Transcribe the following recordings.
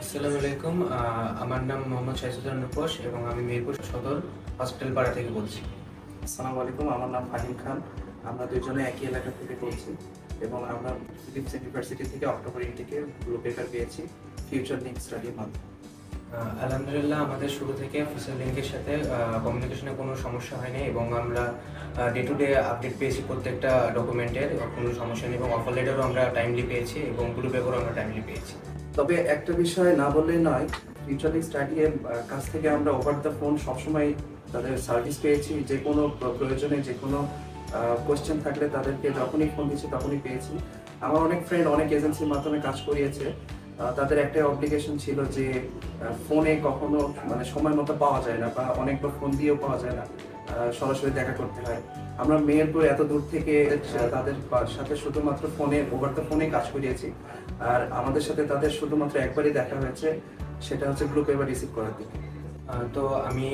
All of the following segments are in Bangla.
আসসালামু আলাইকুম। আমার নাম মোহাম্মদ শাহিদুজ্জামান রূপস এবং আমি মিরপুর সদর হসপিটাল পাড়া থেকে বলছি। আসসালামু আলাইকুম, আমার নাম ফাহিম খান। আমরা দুজনে একই এলাকা থেকে বলছি এবং আমরা ফিলিপস ইউনিভার্সিটি থেকে অক্টোবর ইনটেকে ব্লু পেপার পেয়েছি ফিউচার লিঙ্ক স্টাডির মাধ্যমে। আলহামদুলিল্লাহ, আমাদের শুরু থেকে অফিসিয়াল লিঙ্কের সাথে কমিউনিকেশনে কোনো সমস্যা হয়নি এবং আমরা ডে টু ডে আপডেট পেয়েছি প্রত্যেকটা ডকুমেন্টের, কোনো সমস্যা নেই এবং অফার লেটারও আমরা টাইমলি পেয়েছি এবং ব্লু পেপারও আমরা টাইমলি পেয়েছি। তবে একটা বিষয় না বললেই নয়, ফিউচার লিঙ্ক স্টাডি এর কাছ থেকে আমরা ওভার দ্য ফোন সবসময় তাদের সার্ভিস পেয়েছি। যে কোনো প্রয়োজনে যে কোনো কোয়েশ্চেন থাকলে তাদেরকে যখনই ফোন দিচ্ছি তখনই পেয়েছি। আমার অনেক ফ্রেন্ড অনেক এজেন্সির মাধ্যমে কাজ করিয়েছে। তাদের একটাই অব্লিগেশন ছিল যে ফোনে কখনো মানে সময় মতো পাওয়া যায় না বা অনেকবার ফোন দিয়েও পাওয়া যায় না, সরাসরি দেখা করতে হয়। আমরা মেহেরপুর এত দূর থেকে তাদের সাথে শুধুমাত্র ফোনে ওভার দ্য ফোনে কাজ করিয়েছি। আর আমাদের সাথে তাদের শুধুমাত্র একবারই দেখা হয়েছে, সেটা হচ্ছে ব্লু পেপার রিসিভ করার দিকে। তো আমি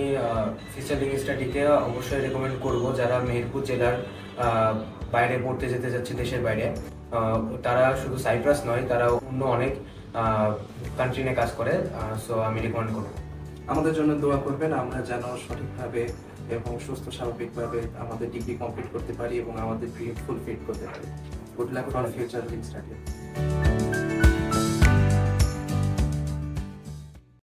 ফিউচার লিঙ্ক স্টাডিকে অবশ্যই রেকমেন্ড করব যারা মেহেরপুর জেলার বাইরে পড়তে যেতে যাচ্ছে, দেশের বাইরে। তারা শুধু সাইপ্রাস নয়, তারা অন্য অনেক কান্ট্রি নিয়ে কাজ করে। সো আমি রেকমেন্ড করব। আমাদের জন্য দোয়া করবেন, আমরা যেন সঠিকভাবে এবং সুস্থ স্বাভাবিকভাবে আমাদের ডিগ্রি কমপ্লিট করতে পারি এবং আমাদের ড্রিম ফুলফিল করতে পারি। Good luck for future link study.